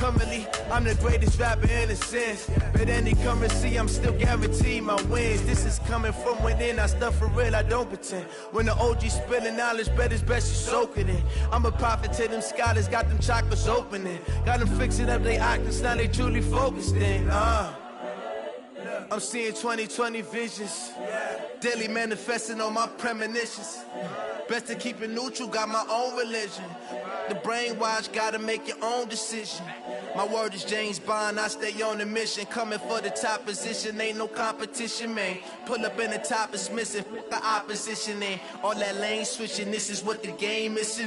Currently, I'm the greatest rapper in a sense. But any currency, I'm still guaranteed my wins. This is coming from within, I stuff for real, I don't pretend. When the OG spilling knowledge, bet it's best you soak it in. I'm a prophet to them scholars, got them chakras opening. Got them fixing up they octaves, now they truly focused in. I'm seeing 2020 visions. Daily manifesting on my premonitions. Best to keep it neutral, got my own religion. The brainwash, gotta make your own decision. My word is James Bond, I stay on a mission. Coming for the top position, ain't no competition, man. Pull up in the top is missing, fuck the opposition, and all that lane switching, this is what the game is.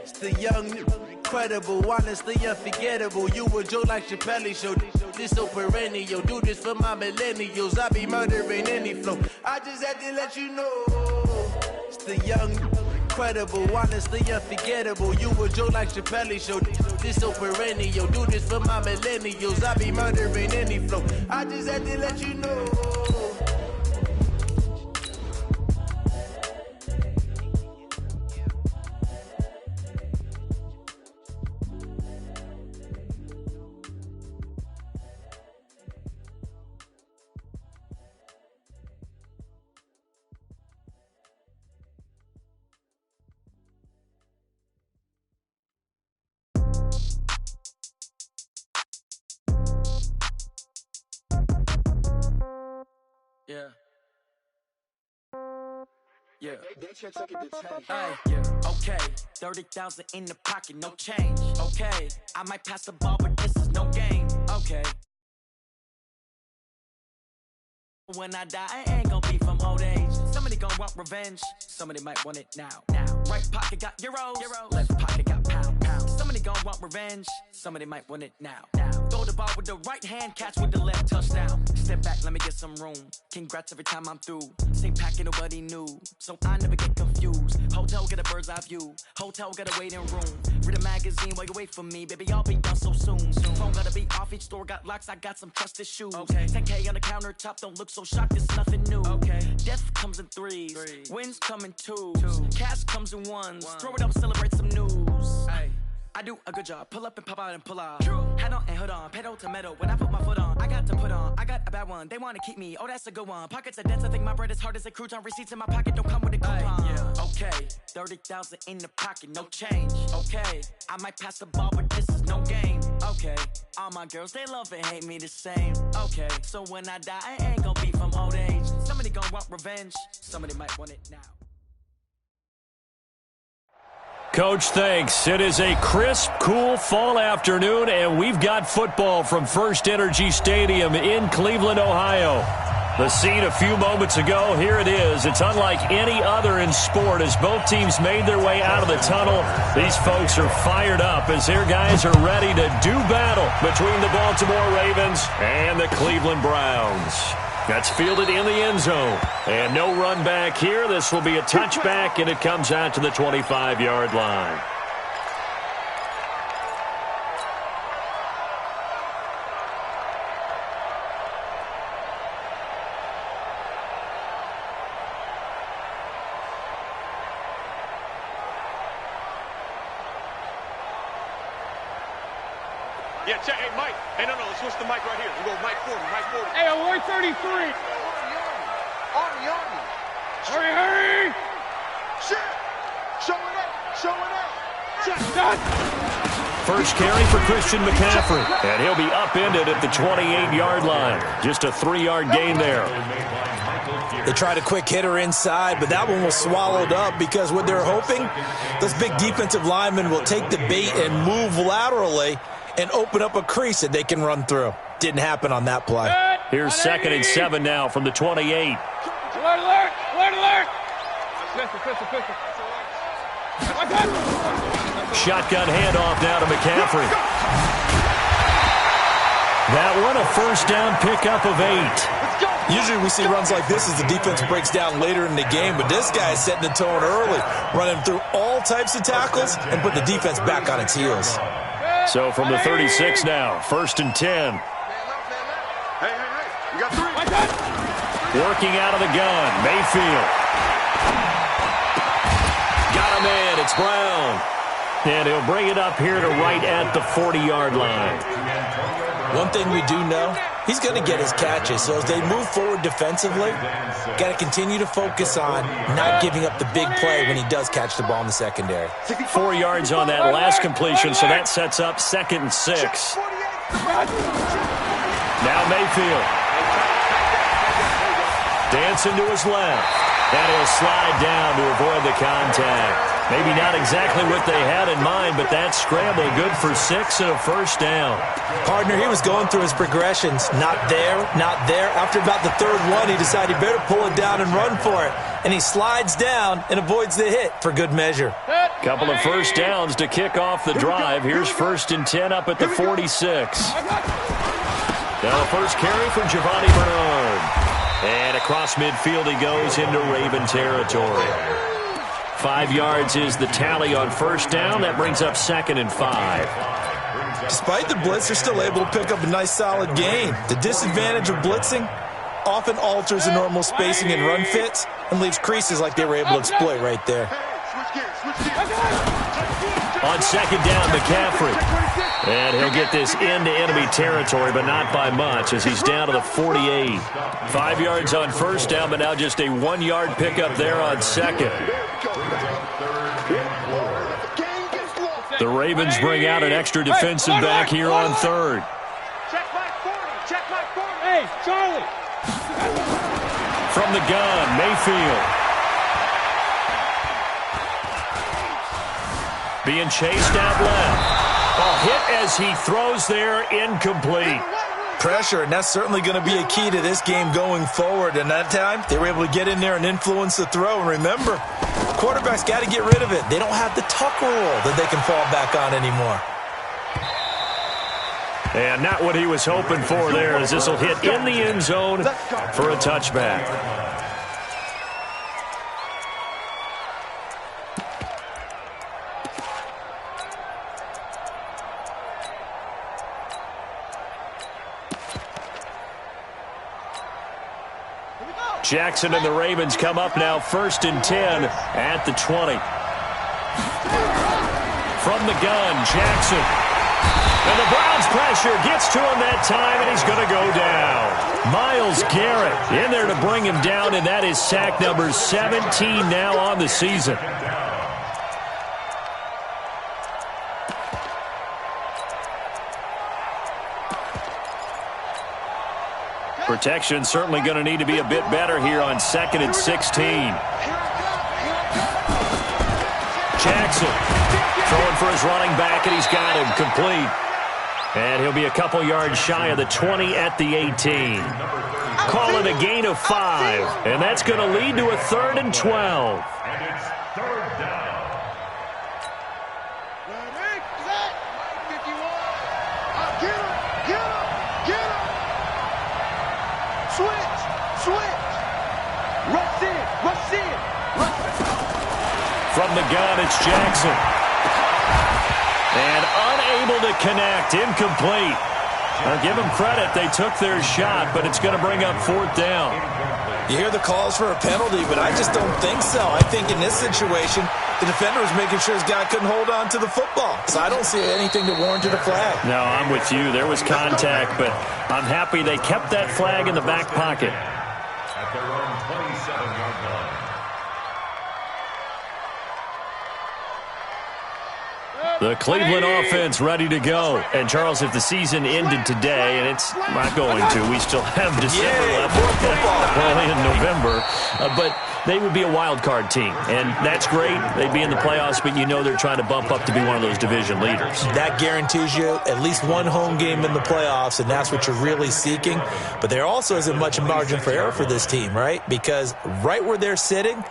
It's the young, incredible, honestly unforgettable. You a Joe like Chappelle show, this so perennial. Do this for my millennials, I be murdering any flow. I just had to let you know. It's the young, incredible, honestly unforgettable. You a Joe like Chappelle show, this so perennial. Do this for my millennials, I be murdering any flow. I just had to let you know. Yeah. Okay. 30,000 in the pocket, no change. Okay. I might pass the ball, but this is no game. Okay. When I die, I ain't gonna be from old age. Somebody gonna want revenge. Somebody might want it now. Right pocket got euros. Left pocket got pound. Somebody gonna want revenge. Somebody might want it now. Throw the ball with the right hand, catch with the left, touchdown. Step back, let me get some room. Congrats every time I'm through. Same packet, nobody knew, so I never get confused. Hotel get a bird's eye view. Hotel got a waiting room. Read a magazine while you wait for me, baby. I'll be done so soon. Phone gotta be off, each store got locks. I got some trusted shoes. 10K on the countertop, don't look so shocked. It's nothing new. Death comes in threes. Wins come in twos. Cash comes in ones. Throw it up, celebrate some news. I do a good job. Pull up and pop out and pull out. Head on and hood on. Pedal to metal. When I put my foot on, I got to put on. I got a bad one. They want to keep me. Oh, that's a good one. Pockets are dense. I think my bread is hard as a crouton. Receipts in my pocket don't come with a coupon. Okay. 30,000 in the pocket. No change. Okay. I might pass the ball, but this is no game. Okay. All my girls, they love and hate me the same. Okay. So when I die, I ain't gonna be from old age. Somebody gonna want revenge. Somebody might want it now. Coach, thanks. It is a crisp, cool fall afternoon, and we've got football from First Energy Stadium in Cleveland, Ohio. The scene a few moments ago, here it is. It's unlike any other in sport as both teams made their way out of the tunnel. These folks are fired up as their guys are ready to do battle between the Baltimore Ravens and the Cleveland Browns. That's fielded in the end zone. And no run back here. This will be a touchback, and it comes out to the 25-yard line. Yeah, check. Hey, Mike. Hey, no, let's switch the mic right here. We go Mike 40, Mike 40. Hey, I'm 133. Army. Hurry. Shit. Showing up. Check. Done. First carry for Christian McCaffrey, and he'll be upended at the 28-yard line. Just a 3-yard gain there. They tried a quick hitter inside, but that one was swallowed up because what they're hoping, those big defensive linemen will take the bait and move laterally and open up a crease that they can run through. Didn't happen on that play. Here's 2nd and 7 now from the 28. Alert! Pistol. Shotgun handoff now to McCaffrey. That one a first down pickup of 8. Usually we see runs like this as the defense breaks down later in the game, but this guy is setting the tone early, running through all types of tackles and putting the defense back on its heels. So from the 36 now, 1st and 10. Hey. You got 3. Working out of the gun, Mayfield. Got a man, it's Brown. And he'll bring it up here to right at the 40-yard line. One thing we do know, he's going to get his catches. So as they move forward defensively, got to continue to focus on not giving up the big play when he does catch the ball in the secondary. 4 yards on that last completion, so that sets up 2nd and 6. Now Mayfield. Dancing to his left. And he'll slide down to avoid the contact. Maybe not exactly what they had in mind, but that scramble good for 6 and a first down. Partner, he was going through his progressions. Not there, not there. After about the 3rd one, he decided he better pull it down and run for it. And he slides down and avoids the hit for good measure. Couple of first downs to kick off the drive. Here's 1st and 10 up at the 46. Now the first carry for Giovanni Bernard. And across midfield he goes into Raven territory. 5 yards is the tally on first down. That brings up 2nd and 5. Despite the blitz, they're still able to pick up a nice solid gain. The disadvantage of blitzing often alters the normal spacing and run fits and leaves creases like they were able to exploit right there. On 2nd down, McCaffrey. And he'll get this into enemy territory, but not by much as he's down to the 48. 5 yards on first down, but now just a 1-yard pickup there on 2nd. The Ravens bring out an extra defensive back here on 3rd. Check back 40. Check back 40. Hey, Charlie. From the gun, Mayfield. Being chased out left. A hit as he throws there, incomplete. Pressure, and that's certainly going to be a key to this game going forward. And that time, they were able to get in there and influence the throw. And remember, quarterbacks got to get rid of it. They don't have the tuck rule that they can fall back on anymore. And not what he was hoping for there, as this will hit in the end zone for a touchback. Jackson and the Ravens come up now 1st and 10 at the 20. From the gun, Jackson. And the Browns pressure gets to him that time, and he's going to go down. Myles Garrett in there to bring him down, and that is sack number 17 now on the season. Protection certainly going to need to be a bit better here on 2nd and 16. Jackson throwing for his running back, and he's got him complete. And he'll be a couple yards shy of the 20 at the 18. Call it a gain of 5, and that's going to lead to a 3rd and 12. From the gun, it's Jackson. And unable to connect, incomplete. I'll give them credit, they took their shot, but it's going to bring up 4th down. You hear the calls for a penalty, but I just don't think so. I think in this situation, the defender was making sure his guy couldn't hold on to the football. So I don't see anything that warranted a flag. No, I'm with you. There was contact, but I'm happy they kept that flag in the back pocket. At their own 27-yard line. The Cleveland offense ready to go. And, Charles, if the season ended today, and it's not going to, we still have December left, well, in November, but they would be a wild card team. And that's great. They'd be in the playoffs, but you know they're trying to bump up to be one of those division leaders. That guarantees you at least one home game in the playoffs, and that's what you're really seeking. But there also isn't much margin for error for this team, right? Because right where they're sitting,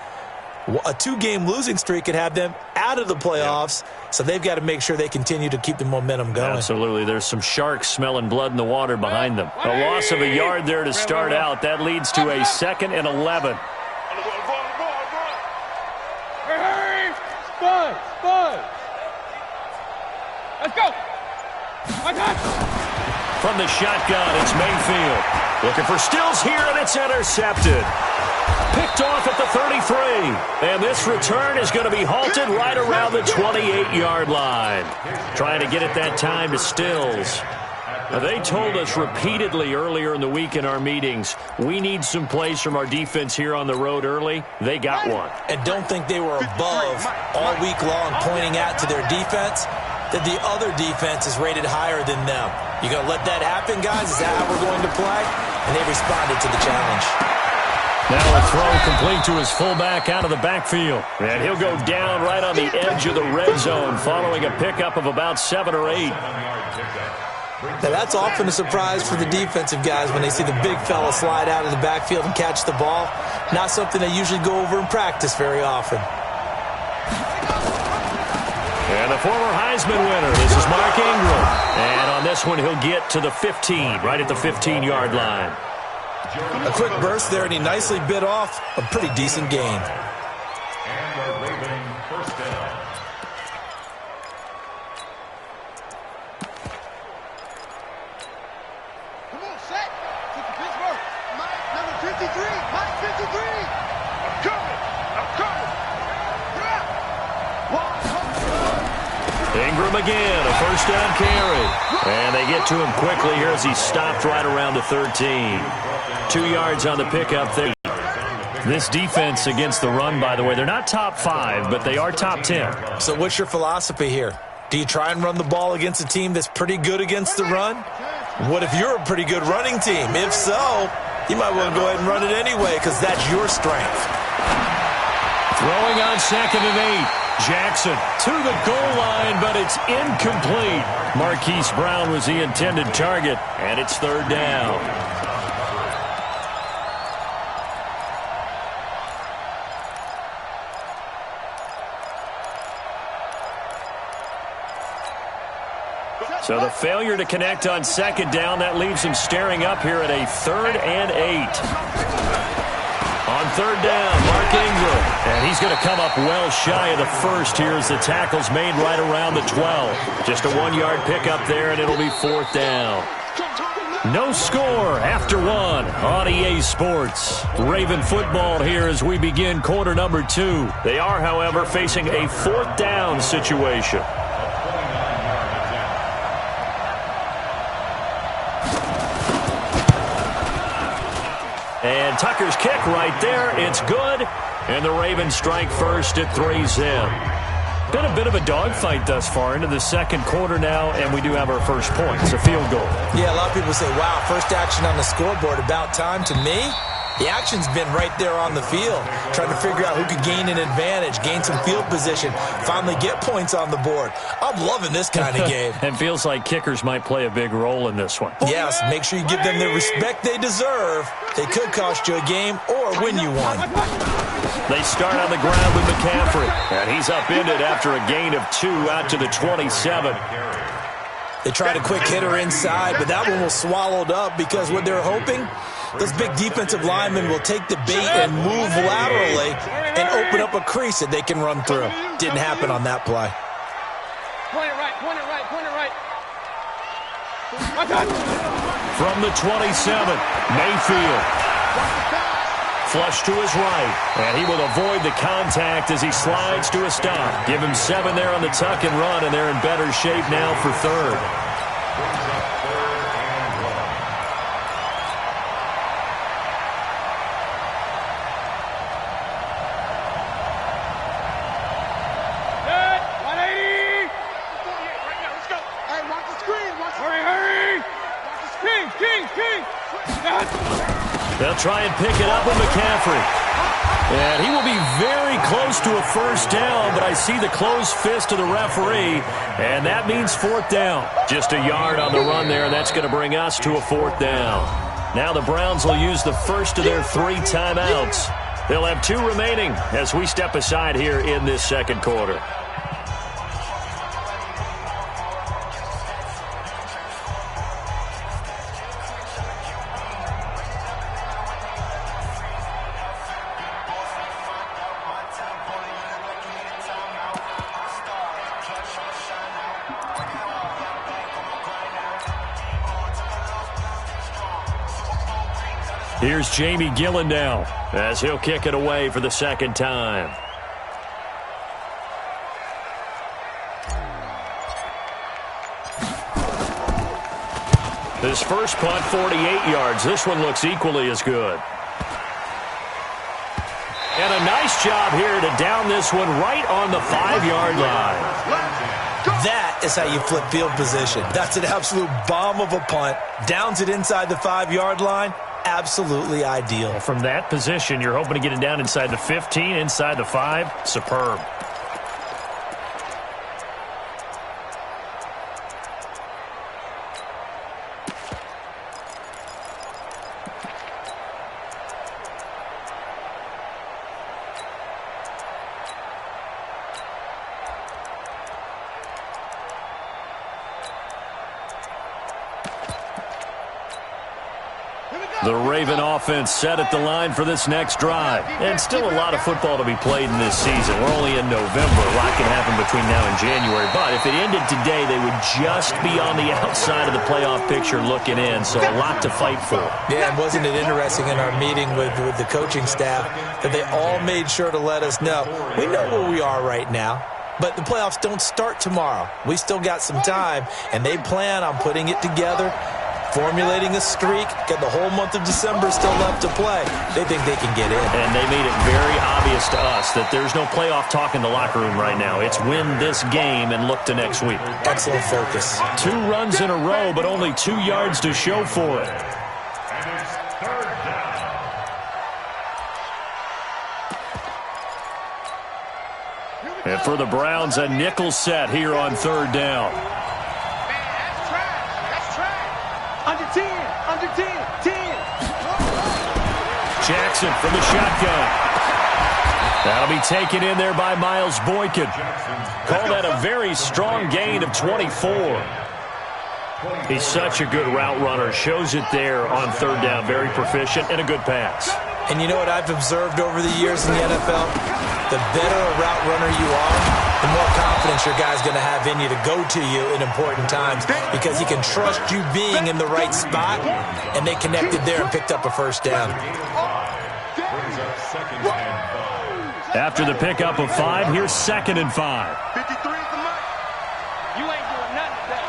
a 2-game losing streak could have them out of the playoffs, so they've got to make sure they continue to keep the momentum going. Absolutely. There's some sharks smelling blood in the water behind them. A loss of a yard there to start out. That leads to a 2nd and 11. Hurry! Spud! Let's go! From the shotgun, it's Mayfield. Looking for Stills here, and it's intercepted. Picked off at the 33. And this return is going to be halted right around the 28-yard line. Trying to get it that time to Stills. Now, they told us repeatedly earlier in the week in our meetings, we need some plays from our defense here on the road early. They got one. And don't think they were above all week long pointing out to their defense that the other defense is rated higher than them. You going to let that happen, guys? Is that how we're going to play? And they responded to the challenge. Now a throw complete to his fullback out of the backfield. And he'll go down right on the edge of the red zone following a pickup of about 7 or 8. Now, that's often a surprise for the defensive guys when they see the big fella slide out of the backfield and catch the ball. Not something they usually go over in practice very often. And the former Heisman winner, this is Mark Ingram. And on this one, he'll get to the 15, right at the 15-yard line. A quick burst there, and he nicely bit off a pretty decent gain. And the Raven first down. Come on, set. Get the Pittsburgh. Mike, number 53. Mike, 53. I'm coming. I'm coming. Ingram again, a first down carry. And they get to him quickly here as he stopped right around the 13. 2 yards on the pickup there. This defense against the run, by the way, they're not top 5, but they are top 10. So what's your philosophy here? Do you try and run the ball against a team that's pretty good against the run? What if you're a pretty good running team? If so, you might want to go ahead and run it anyway because that's your strength. Throwing on 2nd and 8. Jackson to the goal line, but it's incomplete. Marquise Brown was the intended target, and it's 3rd down. So the failure to connect on 2nd down, that leaves him staring up here at a 3rd and 8. On 3rd down, Mark Ingram. And he's going to come up well shy of the first here as the tackle's made right around the 12. Just a 1-yard pickup there, and it'll be 4th down. No score after 1 on EA Sports. Raven football here as we begin quarter number 2. They are, however, facing a 4th down situation. And Tucker's kick right there. It's good. And the Ravens strike first at 3-zip. Been a bit of a dogfight thus far into the second quarter now, and we do have our first point. It's a field goal. Yeah, a lot of people say, wow, first action on the scoreboard, about time. To me, the action's been right there on the field, trying to figure out who could gain an advantage, gain some field position, finally get points on the board. I'm loving this kind of game. And feels like kickers might play a big role in this one. Yes, make sure you give them the respect they deserve. They could cost you a game or win you one. They start on the ground with McCaffrey, and he's upended after a gain of 2 out to the 27. They tried a quick hitter inside, but that one was swallowed up because what they're hoping, those big defensive linemen will take the bait and move laterally and open up a crease that they can run through. Didn't happen on that play. Point it right, point it right, point it right. From the 27, Mayfield. Flush to his right, and he will avoid the contact as he slides to a stop. Give him 7 there on the tuck and run, and they're in better shape now for 3rd. They'll try and pick it up with McCaffrey. And he will be very close to a first down, but I see the closed fist of the referee, and that means 4th down. Just a yard on the run there, and that's going to bring us to a 4th down. Now the Browns will use the first of their 3 timeouts. They'll have 2 remaining as we step aside here in this second quarter. Here's Jamie Gillen now as he'll kick it away for the second time. His first punt, 48 yards. This one looks equally as good. And a nice job here to down this one right on the 5-yard line. That is how you flip field position. That's an absolute bomb of a punt. Downs it inside the 5-yard line. Absolutely ideal. Well, from that position, you're hoping to get it down inside the 15, inside the 5. Superb. The Raven offense set at the line for this next drive. And still a lot of football to be played in this season. We're only in November. A lot can happen between now and January. But if it ended today, they would just be on the outside of the playoff picture looking in. So a lot to fight for. Yeah, and wasn't it interesting in our meeting with the coaching staff that they all made sure to let us know, we know where we are right now. But the playoffs don't start tomorrow. We still got some time, and they plan on putting it together, formulating a streak, got the whole month of December still left to play. They think they can get in. And they made it very obvious to us that there's no playoff talk in the locker room right now. It's win this game and look to next week. Excellent focus. 2 runs in a row, but only 2 yards to show for it. And it's third down. And for the Browns, a nickel set here on third down. Under 10, under 10, 10. Jackson from the shotgun. That'll be taken in there by Miles Boykin. Call that a very strong gain of 24. He's such a good route runner. Shows it there on third down. Very proficient and a good pass. And you know what I've observed over the years in the NFL? The better a route runner you are, the more confidence your guy's going to have in you to go to you in important times because he can trust you being in the right spot, and they connected there and picked up a first down. After the pickup of 5, here's 2nd and 5. 53 is the money. You ain't doing nothing today.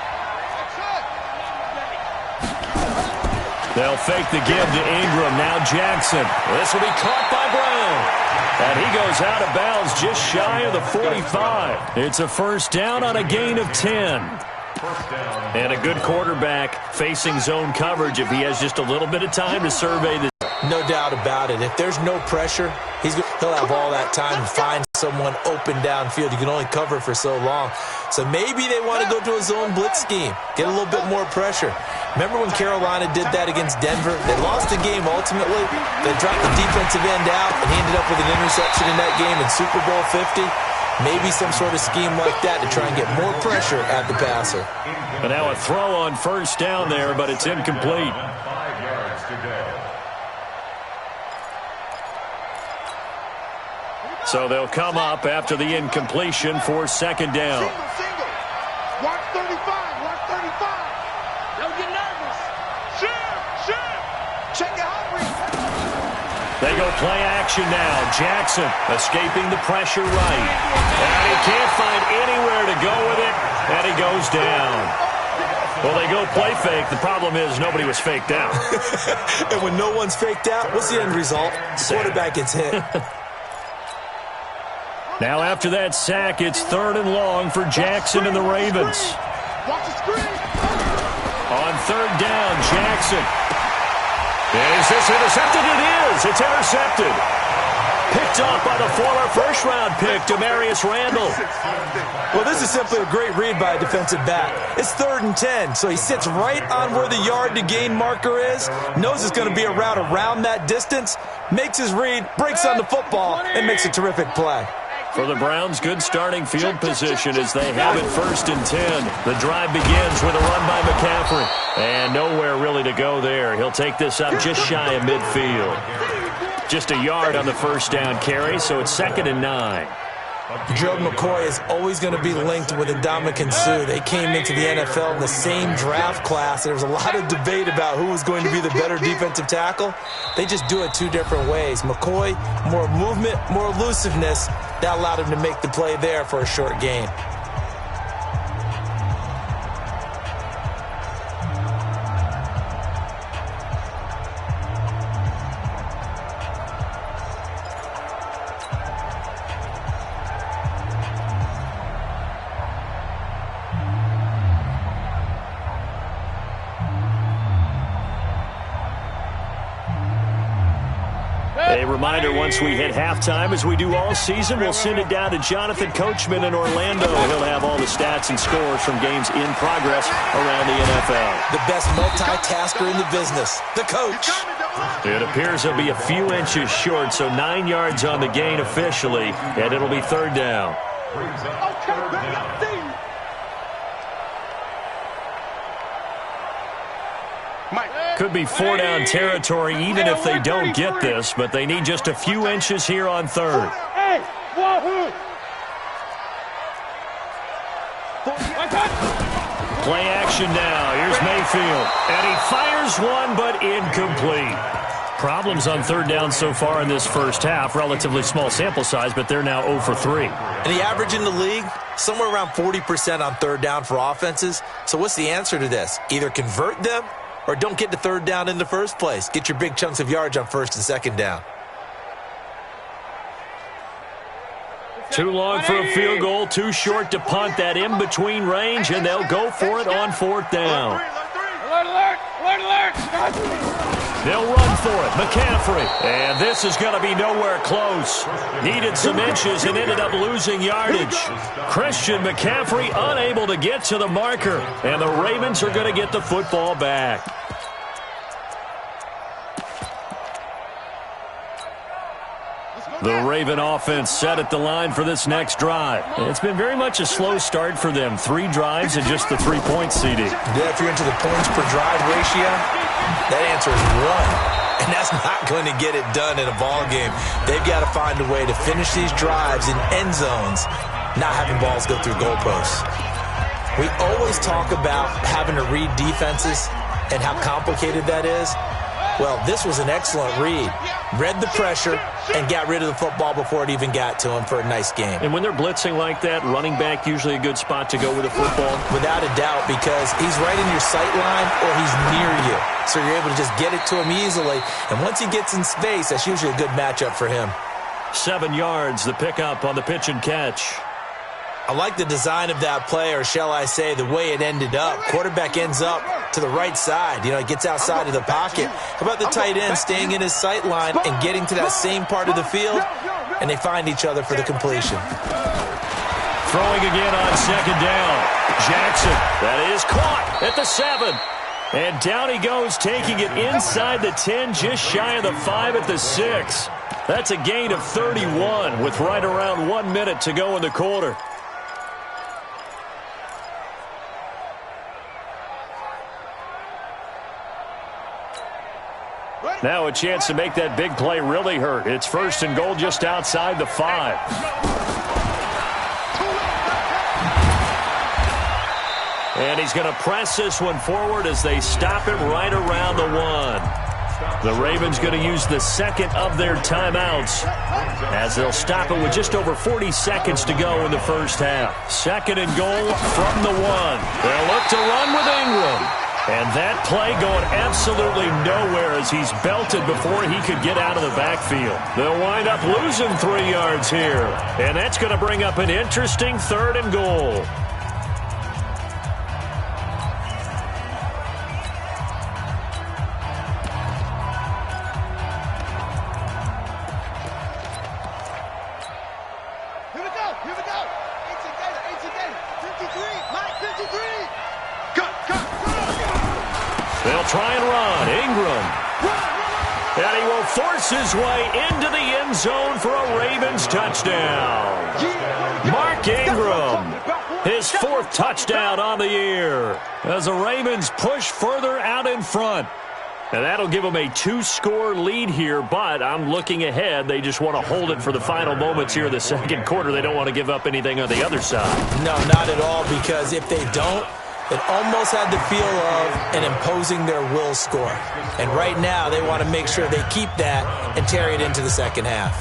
They'll fake the give to Ingram. Now Jackson. This will be caught by Brown. And he goes out of bounds just shy of the 45. It's a first down on a gain of 10. And a good quarterback facing zone coverage if he has just a little bit of time to survey the. No doubt about it. If there's no pressure, he'll have all that time to find someone open downfield. You can only cover for so long. So maybe they want to go to a zone blitz scheme, get a little bit more pressure. Remember when Carolina did that against Denver? They lost the game ultimately. They dropped the defensive end out, and he ended up with an interception in that game in Super Bowl 50. Maybe some sort of scheme like that to try and get more pressure at the passer. But now a throw on first down there, but it's incomplete. 5 yards to go. So they'll come up after the incompletion for second down. Single. Watch 35, watch 35. Don't get nervous. Shift. Check it out. They go play action now. Jackson escaping the pressure right. And he can't find anywhere to go with it, and he goes down. Well, they go play fake. The problem is nobody was faked out. And when no one's faked out, what's the end result? Quarterback gets hit. Now after that sack, it's 3rd and long for Jackson and the Ravens. Watch the screen. On 3rd down, Jackson. Is this intercepted? It is. It's intercepted. Picked up by the former first-round pick, Demarius Randall. Well, this is simply a great read by a defensive back. It's 3rd and 10, so he sits right on where the yard-to-gain marker is, knows it's going to be a route around that distance, makes his read, breaks on the football, and makes a terrific play. For the Browns, good starting field position as they have it 1st and 10. The drive begins with a run by McCaffrey. And nowhere really to go there. He'll take this up just shy of midfield. Just a yard on the first down carry, so it's 2nd and 9. Gerald McCoy is always going to be linked with Ndamukong Suh. They came into the NFL in the same draft class. There was a lot of debate about who was going to be the better defensive tackle. They just do it two different ways. McCoy, more movement, more elusiveness. That allowed him to make the play there for a short gain. A reminder, once we hit halftime, as we do all season, we'll send it down to Jonathan Coachman in Orlando. He'll have all the stats and scores from games in progress around the NFL. The best multitasker in the business, the coach. It appears he'll be a few inches short, so 9 yards on the gain officially, and it'll be third down. Could be 4-down territory even if they don't get this, but they need just a few inches here on third. Play action now. Here's Mayfield. And he fires one, but incomplete. Problems on third down so far in this first half. Relatively small sample size, but they're now 0 for 3. And the average in the league, somewhere around 40% on third down for offenses. So what's the answer to this? Either convert them or don't get to third down in the first place. Get your big chunks of yards on first and second down. Too long for a field goal, too short to punt. That in-between range, and they'll go for it on fourth down. They'll run for it. McCaffrey. And this is going to be nowhere close. Needed some inches and ended up losing yardage. Christian McCaffrey unable to get to the marker. And the Ravens are going to get the football back. The Raven offense set at the line for this next drive. It's been very much a slow start for them. 3 drives and just the 3 points, CD. Yeah, if you're into the points per drive ratio, that answer is 1. And that's not going to get it done in a ball game. They've got to find a way to finish these drives in end zones, not having balls go through goalposts. We always talk about having to read defenses and how complicated that is. Well, this was an excellent read. Read the pressure and got rid of the football before it even got to him for a nice game. And when they're blitzing like that, running back usually a good spot to go with the football? Without a doubt, because he's right in your sight line or he's near you. So you're able to just get it to him easily. And once he gets in space, that's usually a good matchup for him. 7 yards, the pickup on the pitch and catch. I like the design of that play, or shall I say the way it ended up. Quarterback ends up to the right side. You know, he gets outside of the pocket. How about the tight end staying in his sight line and getting to that same part of the field? And they find each other for the completion. Throwing again on second down. Jackson, that is caught at the 7. And down he goes, taking it inside the 10, just shy of the 5 at the 6. That's a gain of 31 with right around 1 minute to go in the quarter. Now a chance to make that big play really hurt. It's first and goal just outside the 5. And he's going to press this one forward as they stop him right around the 1. The Ravens going to use the second of their timeouts as they'll stop it with just over 40 seconds to go in the first half. Second and goal from the 1. They'll look to run with Ingram. And that play going absolutely nowhere as he's belted before he could get out of the backfield. They'll wind up losing 3 yards here. And that's going to bring up an interesting third and goal. Here we go. 18 Gator. 53, Mike, 53. They'll try and run. Ingram. And he will force his way into the end zone for a Ravens touchdown. Mark Ingram, his 4th touchdown on the year as the Ravens push further out in front. And that'll give them a 2-score lead here, but I'm looking ahead. They just want to hold it for the final moments here in the second quarter. They don't want to give up anything on the other side. No, not at all, because if they don't, it almost had the feel of an imposing their will score. And right now, they want to make sure they keep that and carry it into the second half.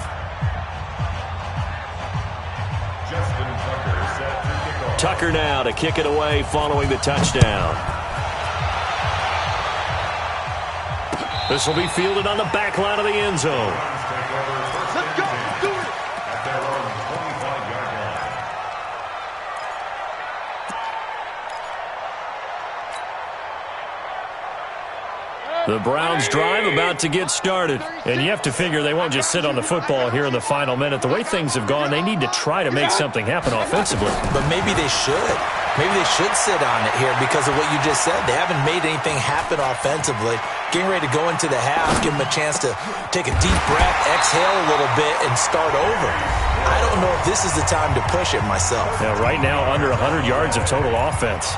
Tucker now to kick it away following the touchdown. This will be fielded on the back line of the end zone. Let's go. Let's do it. At their own 25-yard line. The Browns drive about to get started. And you have to figure they won't just sit on the football here in the final minute. The way things have gone, they need to try to make something happen offensively. But maybe they should. Maybe they should sit on it here because of what you just said. They haven't made anything happen offensively. Getting ready to go into the half, give them a chance to take a deep breath, exhale a little bit, and start over. I don't know if this is the time to push it myself. Now, right now, under 100 yards of total offense.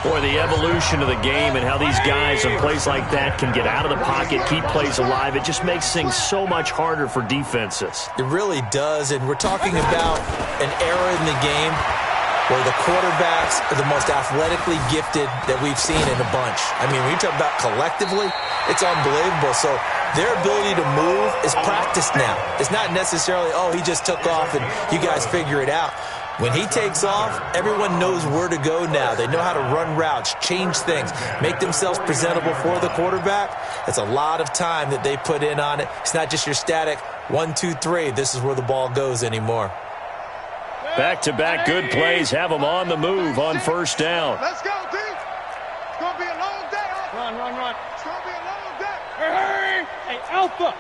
Boy, the evolution of the game and how these guys in plays like that can get out of the pocket, keep plays alive, it just makes things so much harder for defenses. It really does, and we're talking about an era in the game where the quarterbacks are the most athletically gifted that we've seen in a bunch. I mean, when you talk about collectively, it's unbelievable. So their ability to move is practiced now. It's not necessarily, oh, he just took off and you guys figure it out. When he takes off, everyone knows where to go now. They know how to run routes, change things, make themselves presentable for the quarterback. It's a lot of time that they put in on it. It's not just your static 1, 2, 3. This is where the ball goes anymore. Back-to-back good plays have them on the move on first down. Let's go, D. It's going to be a long day. Run. It's going to be a long day. Hey, Alpha.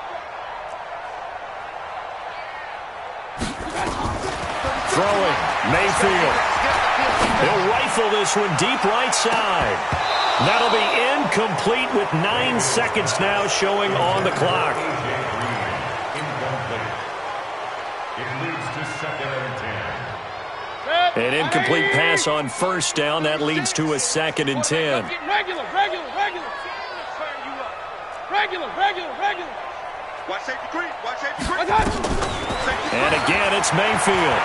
Throwing, Mayfield. He'll rifle this one deep right side. That'll be incomplete with 9 seconds now showing on the clock. An incomplete pass on first down. That leads to a 2nd and 10. Regular. Watch safety green. And again, it's Mayfield.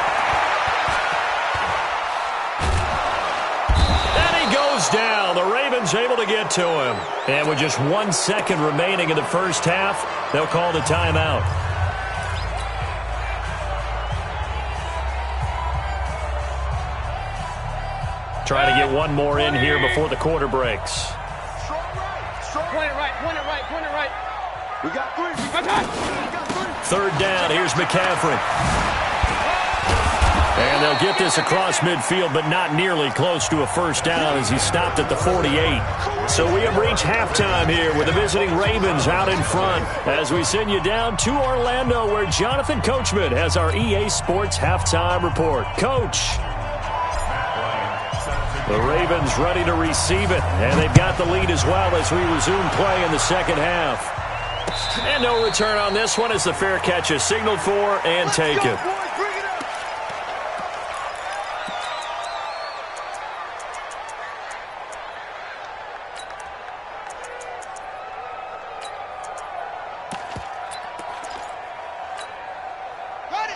And he goes down. The Ravens able to get to him. And with just 1 second remaining in the first half, they'll call the timeout. Trying to get one more in here before the quarter breaks. Point it right. We got 3. 3rd down. Here's McCaffrey. And they'll get this across midfield, but not nearly close to a first down as he stopped at the 48. So we have reached halftime here with the visiting Ravens out in front as we send you down to Orlando where Jonathan Coachman has our EA Sports halftime report. Coach. The Ravens ready to receive it, and they've got the lead as well as we resume play in the second half. And no return on this one as the fair catch is signaled for and taken.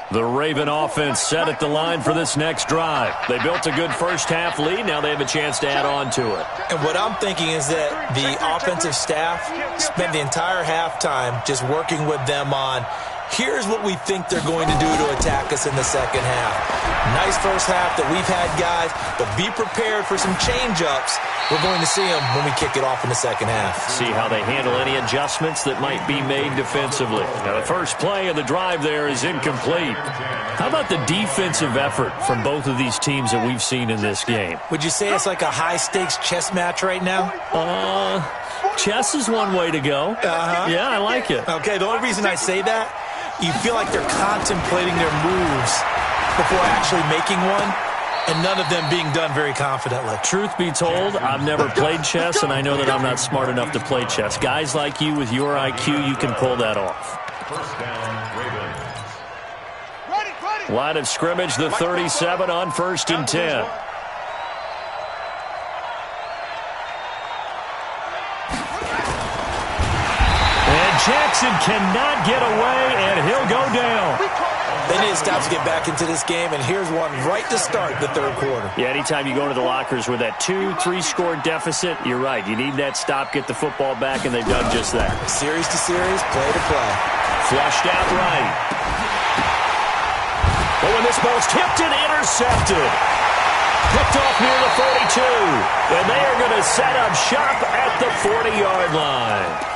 The Raven offense set at the line for this next drive. They built a good first half lead. Now they have a chance to add on to it. And what I'm thinking is that the offensive staff spent the entire halftime just working with them on, here's what we think they're going to do to attack us in the second half. Nice first half that we've had, guys, but be prepared for some change-ups. We're going to see them when we kick it off in the second half. See how they handle any adjustments that might be made defensively. Now, the first play of the drive there is incomplete. How about the defensive effort from both of these teams that we've seen in this game? Would you say it's like a high-stakes chess match right now? Chess is one way to go. Yeah, I like it. Okay, the only reason I say that, you feel like they're contemplating their moves before actually making one, and none of them being done very confidently. Truth be told, I've never played chess, and I know that I'm not smart enough to play chess. Guys like you with your IQ, you can pull that off. First down, Ravens. Line of scrimmage, the 37 on 1st and 10. Jackson cannot get away, and he'll go down. They need to stop to get back into this game, and here's one right to start the third quarter. Yeah, anytime you go into the lockers with that 2-3-score deficit, you're right. You need that stop, get the football back, and they've done just that. Series to series, play to play. Flushed out right. But when this ball's tipped and intercepted. Picked off near the 42. And they are going to set up shop at the 40-yard line.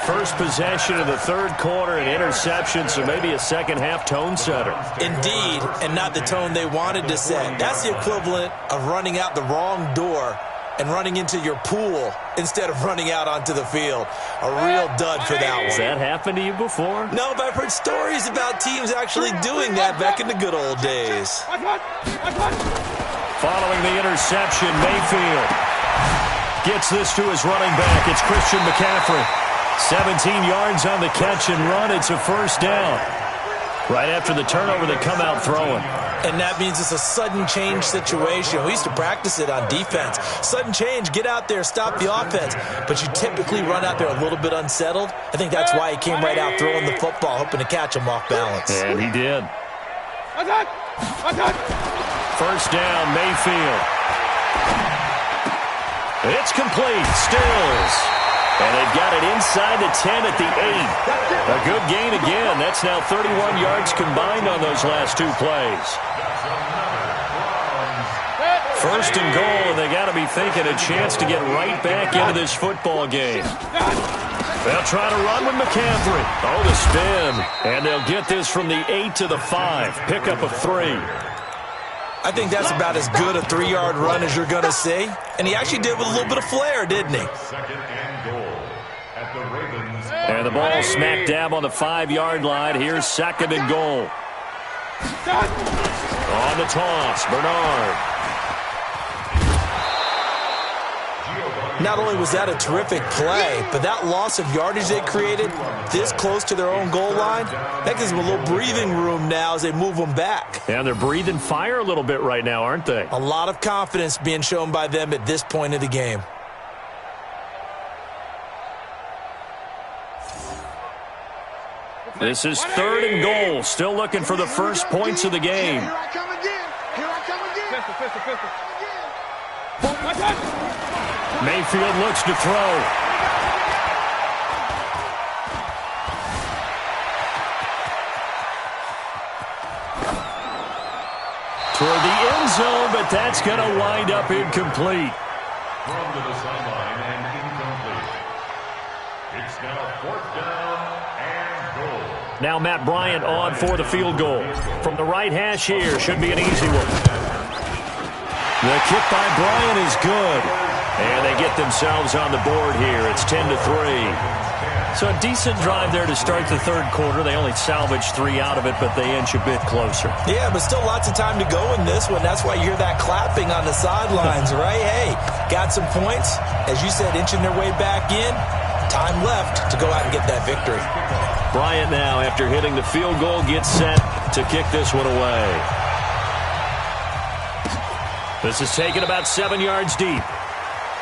First possession of the third quarter, an interception, so maybe a second-half tone setter. Indeed, and not the tone they wanted to set. That's the equivalent of running out the wrong door and running into your pool instead of running out onto the field. A real dud for that one. Has that happened to you before? No, but I've heard stories about teams actually doing that back in the good old days. Following the interception, Mayfield gets this to his running back. It's Christian McCaffrey. 17 yards on the catch and run. It's a first down. Right after the turnover, they come out throwing. And that means it's a sudden change situation. We used to practice it on defense. Sudden change, get out there, stop the offense. But you typically run out there a little bit unsettled. I think that's why he came right out throwing the football, hoping to catch him off balance. And he did. First down, Mayfield. It's complete. Stills. And they've got it inside the 10 at the 8. A good gain again. That's now 31 yards combined on those last two plays. First and goal, and they got to be thinking a chance to get right back into this football game. They'll try to run with McCaffrey. Oh, the spin. And they'll get this from the 8 to the 5. Pickup of 3. I think that's about as good a 3-yard run as you're going to see. And he actually did with a little bit of flair, didn't he? And the ball smack dab on the 5-yard line. Here's second and goal. On the toss, Bernard. Not only was that a terrific play, but that loss of yardage they created this close to their own goal line, that gives them a little breathing room now as they move them back. And they're breathing fire a little bit right now, aren't they? A lot of confidence being shown by them at this point of the game. This is third and goal. Still looking for the first points of the game. Here I come again. Here I come again. Mayfield looks to throw. Toward the end zone, but that's going to wind up incomplete. Thrown to the sideline and incomplete. It's now fourth down and goal. Now Matt Bryant on for the field goal. From the right hash here, should be an easy one. The kick by Bryant is good. And they get themselves on the board here. It's 10-3. So a decent drive there to start the third quarter. They only salvaged 3 out of it, but they inch a bit closer. Yeah, but still lots of time to go in this one. That's why you hear that clapping on the sidelines, right? Hey, got some points. As you said, inching their way back in. Time left to go out and get that victory. Bryant now, after hitting the field goal, gets set to kick this one away. This is taken about 7 yards deep.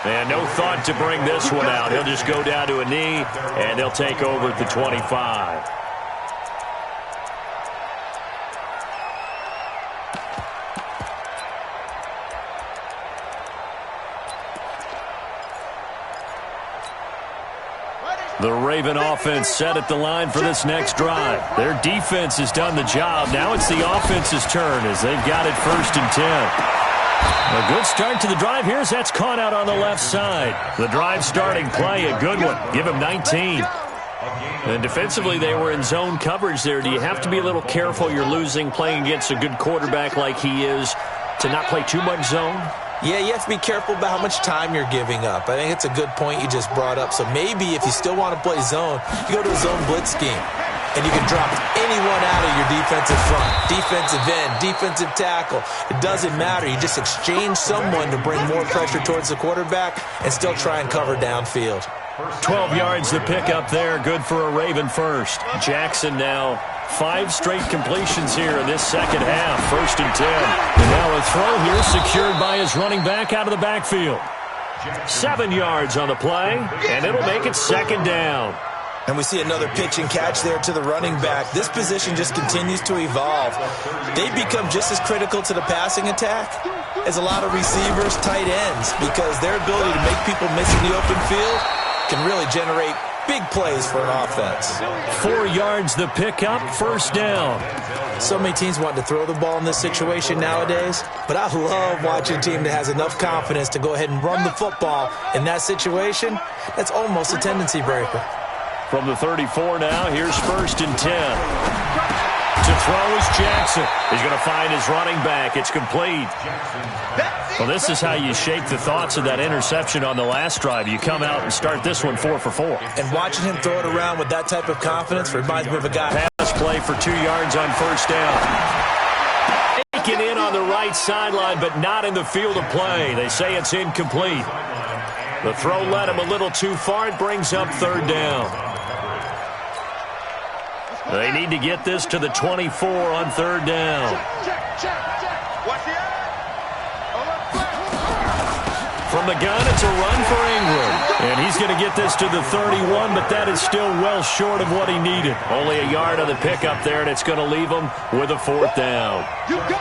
And no thought to bring this one out. He'll just go down to a knee, and they'll take over at the 25. The Raven offense set at the line for this next drive. Their defense has done the job. Now it's the offense's turn as they've got it first and 10. A good start to the drive here as that's caught out on the left side. The drive starting play, a good one. Give him 19. And defensively, they were in zone coverage there. Do you have to be a little careful? You're losing playing against a good quarterback like he is to not play too much zone? Yeah, you have to be careful about how much time you're giving up. I think it's a good point you just brought up. So maybe if you still want to play zone, you go to a zone blitz scheme. And you can drop anyone out of your defensive front, defensive end, defensive tackle. It doesn't matter. You just exchange someone to bring more pressure towards the quarterback and still try and cover downfield. 12 yards to pick up there. Good for a Raven first. Jackson now 5 straight completions here in this second half. First and 10. And now a throw here secured by his running back out of the backfield. 7 yards on the play, and it'll make it second down. And we see another pitch and catch there to the running back. This position just continues to evolve. They become just as critical to the passing attack as a lot of receivers, tight ends, because their ability to make people miss in the open field can really generate big plays for an offense. 4 yards the pickup, first down. So many teams want to throw the ball in this situation nowadays, but I love watching a team that has enough confidence to go ahead and run the football in that situation. That's almost a tendency breaker. From the 34 now, here's first and 10. To throw is Jackson. He's going to find his running back. It's complete. Well, this is how you shake the thoughts of that interception on the last drive. You come out and start this one 4 for 4. And watching him throw it around with that type of confidence reminds me of a guy. Pass play for 2 yards on first down. Taken in on the right sideline, but not in the field of play. They say it's incomplete. The throw led him a little too far. It brings up third down. They need to get this to the 24 on third down. From the gun, it's a run for Ingram. And he's going to get this to the 31, but that is still well short of what he needed. Only a yard on the pickup there, and it's going to leave him with a fourth down.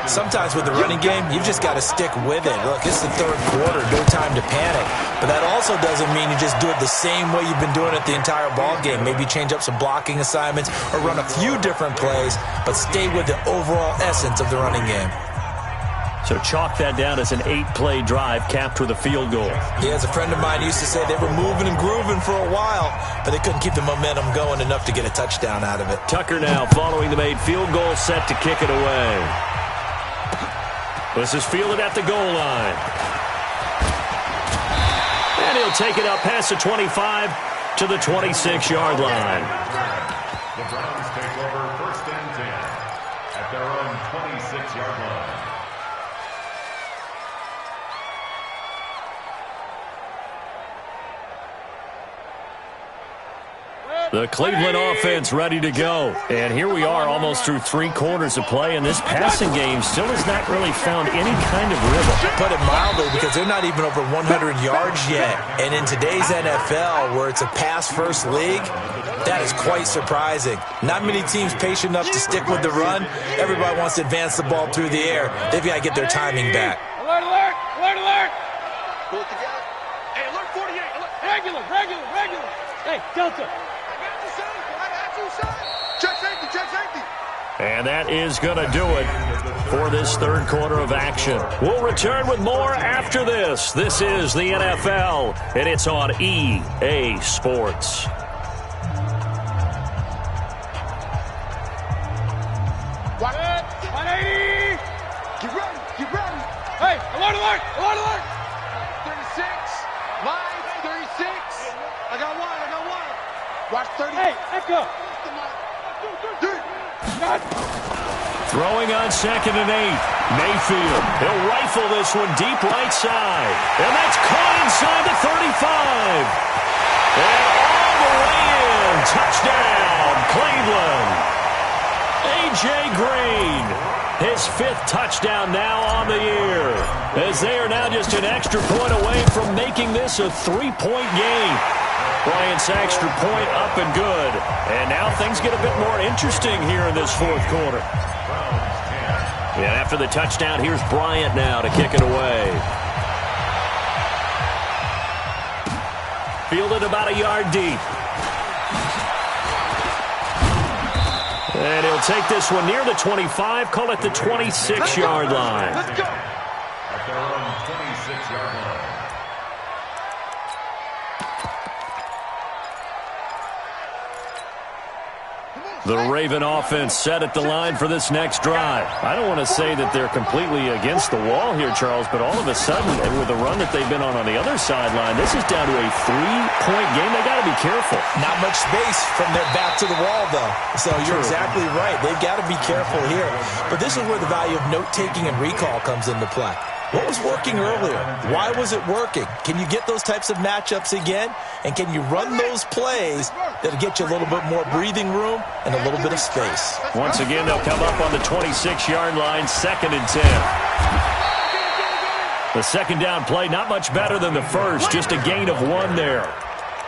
Sometimes with the running game, you've just got to stick with it. Look, it's the third quarter, no time to panic. But that also doesn't mean you just do it the same way you've been doing it the entire ball game. Maybe change up some blocking assignments or run a few different plays, but stay with the overall essence of the running game. So chalk that down as an 8-play drive capped with a field goal. Yeah, as a friend of mine used to say, they were moving and grooving for a while, but they couldn't keep the momentum going enough to get a touchdown out of it. Tucker now following the made field goal, set to kick it away. This is fielded at the goal line. And he'll take it up past the 25 to the 26-yard line. The Browns take over first and 10 at their own 26-yard line. The Cleveland offense ready to go. And here we are almost through 3 quarters of play, and this passing game still has not really found any kind of rhythm. Put it mildly, because they're not even over 100 yards yet. And in today's NFL, where it's a pass-first league, that is quite surprising. Not many teams patient enough to stick with the run. Everybody wants to advance the ball through the air. They've got to get their timing back. Alert, alert, alert, alert. Pull it together. Hey, alert 48. Alert. Regular, regular, regular. Hey, Delta. Check safety, check safety. And that is going to do it for this third quarter of action. We'll return with more after this. This is the NFL, and it's on EA Sports. What? 180. Get ready, get ready. Hey, alert, alert, alert, alert. 36, line 36. I got one. Watch 30. Hey, echo. Throwing on second and 8. Mayfield. He'll rifle this one deep right side. And that's caught inside the 35. And all the way in. Touchdown, Cleveland. A.J. Green. His 5th touchdown now on the year. As they are now just an extra point away from making this a 3-point game. Bryant's extra point up and good. And now things get a bit more interesting here in this fourth quarter. And after the touchdown, here's Bryant now to kick it away. Fielded about a yard deep. And he'll take this one near the 25, call it the 26-yard line. Let's go. At their own 26-yard line. The Raven offense set at the line for this next drive. I don't want to say that they're completely against the wall here, Charles, but all of a sudden, with the run that they've been on the other sideline, this is down to a 3-point game. They got to be careful. Not much space from their back to the wall, though. So you're exactly right. They've got to be careful here. But this is where the value of note-taking and recall comes into play. What was working earlier? Why was it working? Can you get those types of matchups again? And can you run those plays that'll get you a little bit more breathing room and a little bit of space? Once again, they'll come up on the 26-yard line, 2nd and 10. The second down play, not much better than the first, just a gain of 1 there.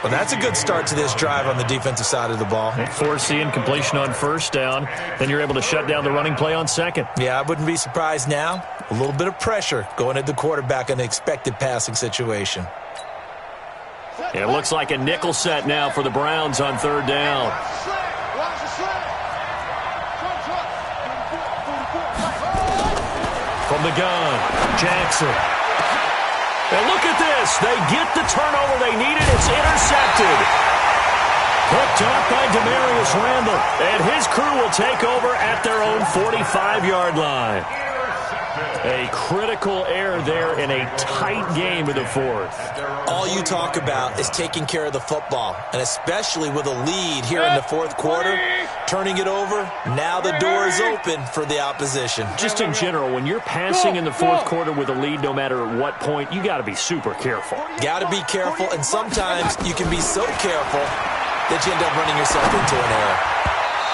Well, that's a good start to this drive on the defensive side of the ball. Force the incompletion on first down. Then you're able to shut down the running play on second. Yeah, I wouldn't be surprised now. A little bit of pressure going at the quarterback in an expected passing situation. It looks like a nickel set now for the Browns on third down. From the gun, Jackson. And look at this. They get the turnover they needed. It's intercepted. Picked up by Demarius Randall. And his crew will take over at their own 45-yard line. A critical error there in a tight game in the fourth. All you talk about is taking care of the football, and especially with a lead here in the fourth quarter, turning it over, now the door is open for the opposition. Just in general, when you're passing in the fourth quarter with a lead, no matter at what point, you got to be super careful. Got to be careful, and sometimes you can be so careful that you end up running yourself into an error.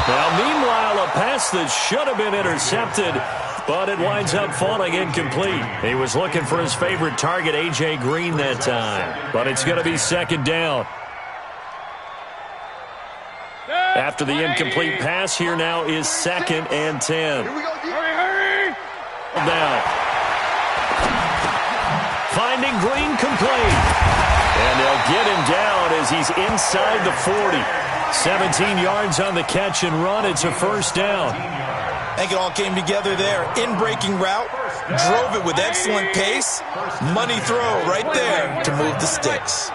Now, meanwhile, a pass that should have been intercepted, but it winds up falling incomplete. He was looking for his favorite target, A.J. Green, that time. But it's going to be second down. After the incomplete pass, here now is 2nd and 10. Hurry! Down. Finding Green complete. And they'll get him down as he's inside the 40. 17 yards on the catch and run. It's a first down. I think it all came together there. In-breaking route, drove it with excellent pace. Money throw right there to move the sticks.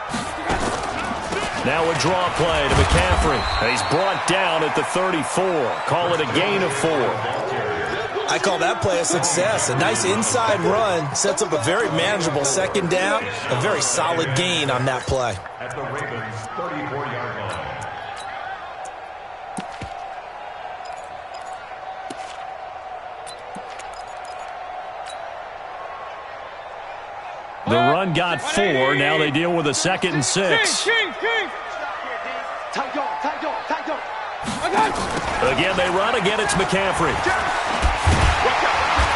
Now a draw play to McCaffrey. He's brought down at the 34. Call it a gain of 4. I call that play a success. A nice inside run sets up a very manageable second down. A very solid gain on that play. At the Ravens' 34-yard line. The run got 4. Now they deal with a 2nd and 6. Again, they run. Again, it's McCaffrey.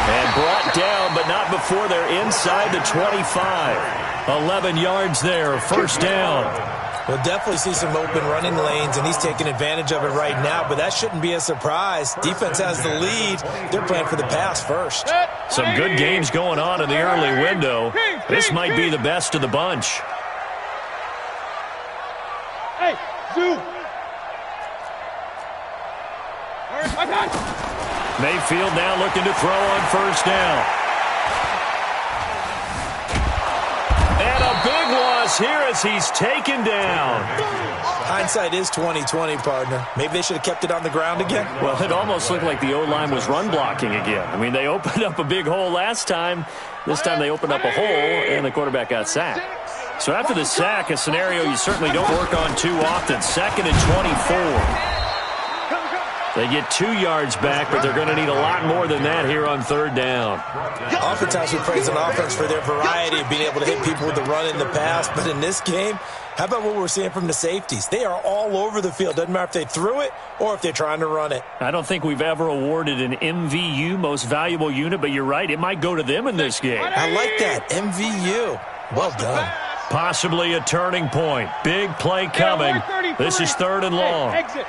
And brought down, but not before they're inside the 25. 11 yards there, first down. We'll definitely see some open running lanes, and he's taking advantage of it right now, but that shouldn't be a surprise. Defense has the lead. They're playing for the pass first. Some good games going on in the early window. This might be the best of the bunch. Hey, Zoo! Mayfield now looking to throw on first down. And a big loss here as he's taken down. Hindsight is 20/20, partner. Maybe they should have kept it on the ground again. Well, it almost looked like the O-line was run blocking again. I mean, they opened up a big hole last time. This time they opened up a hole, and the quarterback got sacked. So after the sack, a scenario you certainly don't work on too often. 2nd and 24. They get 2 yards back, but they're going to need a lot more than that here on third down. Oftentimes we praise an offense for their variety of being able to hit people with the run and the pass, but in this game, how about what we're seeing from the safeties? They are all over the field. Doesn't matter if they threw it or if they're trying to run it. I don't think we've ever awarded an MVU, most valuable unit, but you're right, it might go to them in this game. I like that, MVU. Well done. Possibly a turning point. Big play coming. This is 3rd and long. Exit.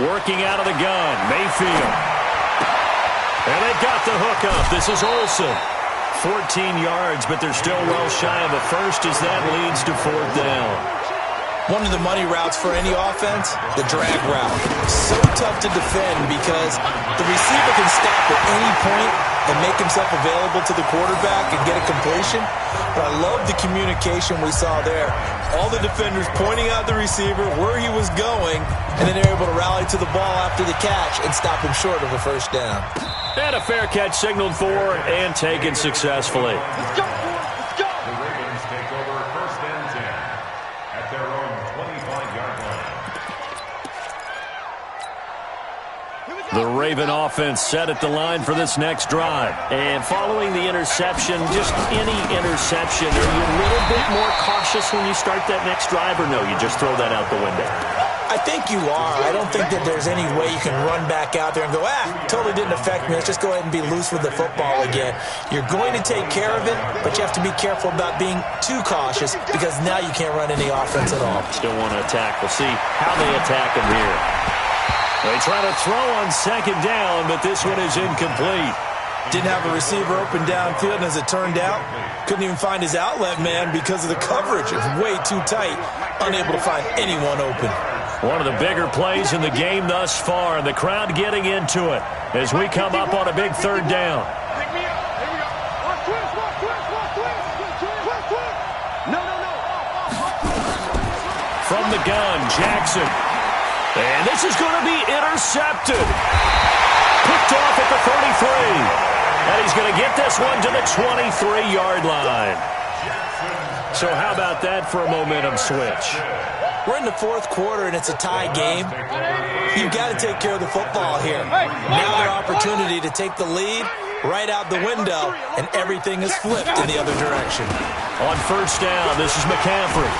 Working out of the gun, Mayfield. And they got the hook up. This is Olsen. 14 yards, but they're still well shy of a first as that leads to 4th down. One of the money routes for any offense, the drag route. So tough to defend because the receiver can stop at any point and make himself available to the quarterback and get a completion. But I love the communication we saw there. All the defenders pointing out the receiver, where he was going, and then they're able to rally to the ball after the catch and stop him short of a first down. And a fair catch signaled for and taken successfully. Let's go. The Ravens take over 1st and 10 at their own 25-yard line. The Raven offense set at the line for this next drive. And following the interception, just any interception, are you a little bit more cautious when you start that next drive, or no, you just throw that out the window? I think you are. I don't think that there's any way you can run back out there and go, totally didn't affect me. Let's just go ahead and be loose with the football again. You're going to take care of it, but you have to be careful about being too cautious because now you can't run any offense at all. Still want to attack. We'll see how they attack him here. They try to throw on second down, but this one is incomplete. Didn't have a receiver open downfield, and as it turned out, couldn't even find his outlet man because of the coverage. It was way too tight, unable to find anyone open. One of the bigger plays in the game thus far, and the crowd getting into it as we come up on a big third down. From the gun, Jackson. And this is going to be intercepted. Picked off at the 33. And he's going to get this one to the 23-yard line. So how about that for a momentum switch? We're in the fourth quarter, and it's a tie game. You've got to take care of the football here. Now their opportunity to take the lead right out the window, and everything is flipped in the other direction. On first down, this is McCaffrey.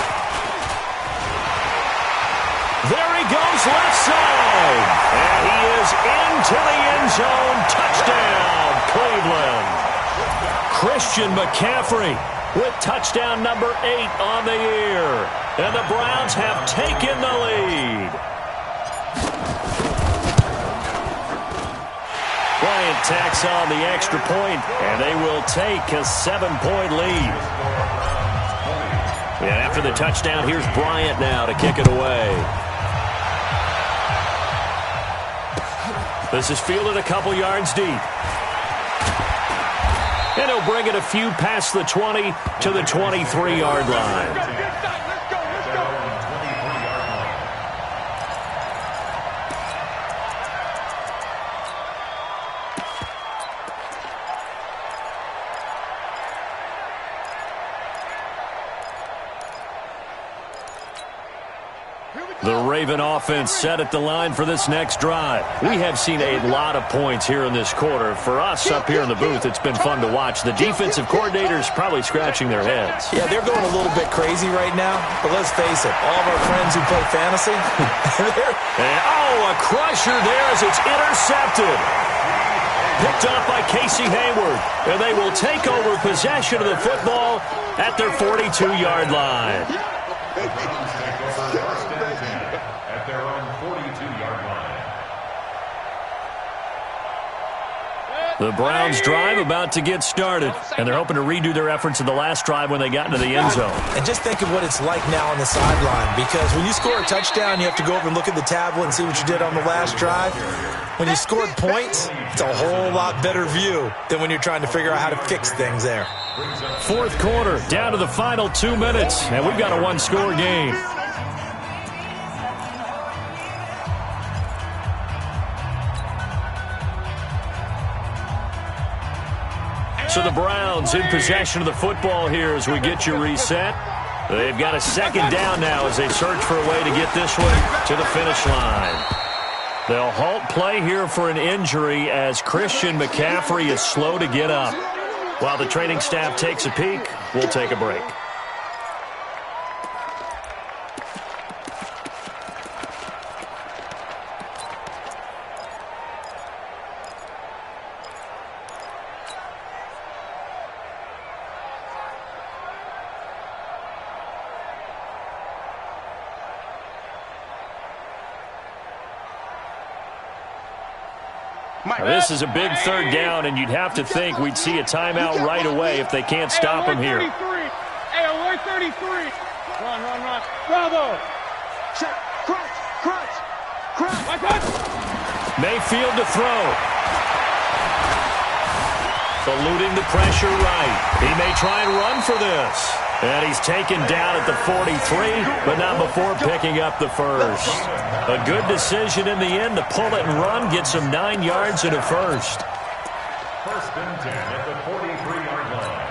There he goes, left side. And he is into the end zone. Touchdown, Cleveland. Christian McCaffrey with touchdown number 8 on the year. And the Browns have taken the lead. Bryant tacks on the extra point, and they will take a 7-point lead. And after the touchdown, here's Bryant now to kick it away. This is fielded a couple yards deep. And he'll bring it a few past the 20 to the 23-yard line. The Raven offense set at the line for this next drive. We have seen a lot of points here in this quarter. For us up here in the booth, it's been fun to watch. The defensive coordinators probably scratching their heads. Yeah, they're going a little bit crazy right now. But let's face it, all of our friends who play fantasy, a crusher there as it's intercepted. Picked up by Casey Hayward. And they will take over possession of the football at their 42-yard line. At their own 42-yard line. The Browns drive about to get started, and they're hoping to redo their efforts in the last drive when they got into the end zone. And just think of what it's like now on the sideline, because when you score a touchdown, you have to go over and look at the tablet and see what you did on the last drive. When you scored points, it's a whole lot better view than when you're trying to figure out how to fix things there. Fourth quarter, down to the final 2 minutes, and we've got a one-score game. So the Browns in possession of the football here as we get you reset. They've got a second down now as they search for a way to get this one to the finish line. They'll halt play here for an injury as Christian McCaffrey is slow to get up. While the training staff takes a peek, we'll take a break. This is a big third down, and you'd have to think we'd see a timeout right away if they can't stop him here. Hey, alert 33. Run. Bravo. Check. Crunch. Like that. Mayfield to throw. Eluding the pressure right. He may try and run for this. And he's taken down at the 43, but not before picking up the first. A good decision in the end to pull it and run, get some 9 yards and a first. First and 10 at the 43-yard line.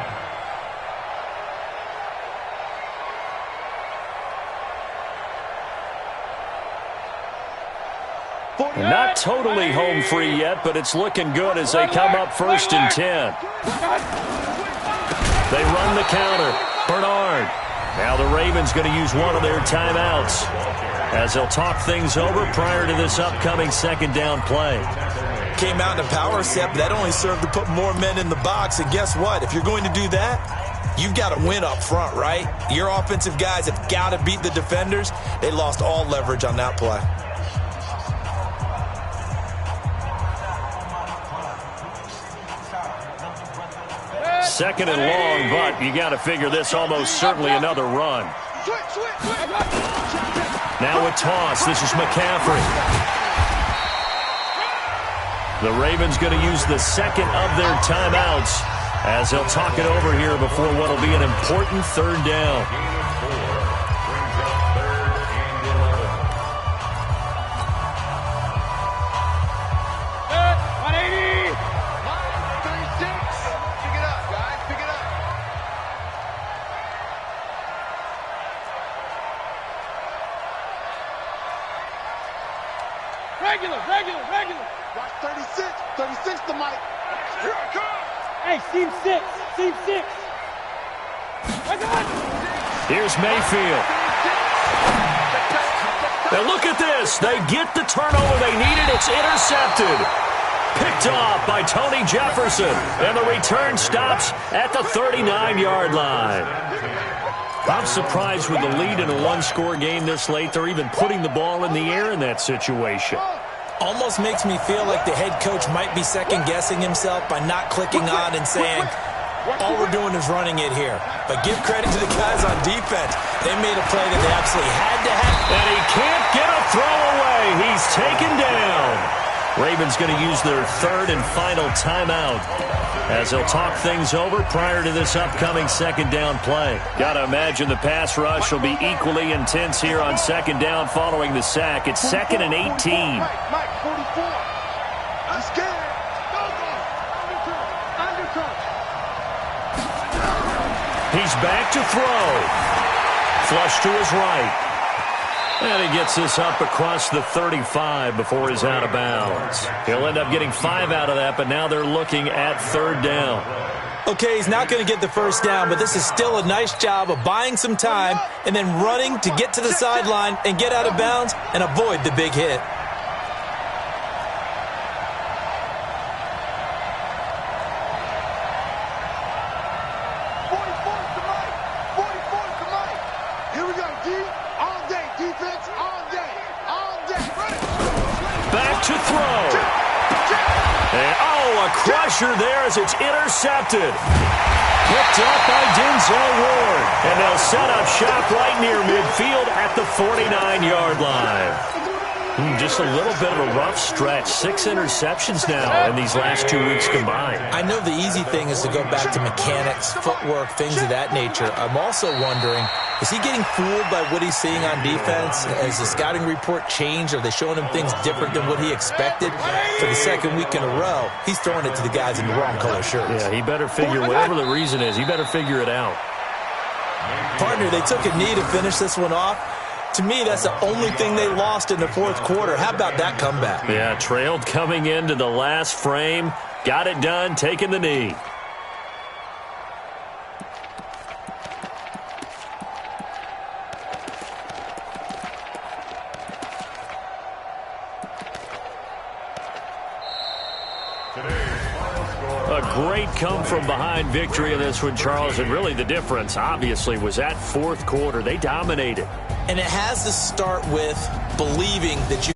Not totally home free yet, but it's looking good as they come up first and 10. They run the counter. Bernard Now the Ravens going to use one of their timeouts as they'll talk things over prior to this upcoming second down play. Came out in a power set, but that only served to put more men in the box. And guess what? If you're going to do that, you've got to win up front, right? Your offensive guys have got to beat the defenders. They lost all leverage on that play. Second and long, but you got to figure this almost certainly another run. Now a toss. This is McCaffrey. The Ravens going to use the second of their timeouts as they'll talk it over here before what will be an important third down. Regular. Watch 36 to Mike. Here I come. Hey, seam 6. Here's Mayfield. Now look at this. They get the turnover they needed. It's intercepted. Picked off by Tony Jefferson. And the return stops at the 39-yard line. I'm surprised with the lead in a one-score game this late. They're even putting the ball in the air in that situation. Almost makes me feel like the head coach might be second-guessing himself by not clicking on and saying, all we're doing is running it here. But give credit to the guys on defense. They made a play that they absolutely had to have. And he can't get a throw away. He's taken down. Ravens going to use their third and final timeout as they'll talk things over prior to this upcoming second down play. Got to imagine the pass rush will be equally intense here on second down following the sack. It's 2nd and 18. Mike, 44. I'm scared. Undercut. He's back to throw. Flush to his right. And he gets this up across the 35 before he's out of bounds. He'll end up getting 5 out of that, but now they're looking at third down. Okay, he's not going to get the first down, but this is still a nice job of buying some time and then running to get to the sideline and get out of bounds and avoid the big hit. Crusher there as it's intercepted. Picked up by Denzel Ward. And they'll set up shop right near midfield at the 49-yard line. Just a little bit of a rough stretch. 6 interceptions now in these last 2 weeks combined. I know the easy thing is to go back to mechanics, footwork, things of that nature. I'm also wondering, is he getting fooled by what he's seeing on defense? Has the scouting report changed? Are they showing him things different than what he expected? For the second week in a row, he's throwing it to the guys in the wrong color shirts. Yeah, he better figure, whatever the reason is, he better figure it out. Partner, they took a knee to finish this one off. To me, that's the only thing they lost in the fourth quarter. How about that comeback? Yeah, trailed coming into the last frame. Got it done, taking the knee. A great come-from-behind victory in this one, Charles, and really the difference, obviously, was that fourth quarter. They dominated. And it has to start with believing that you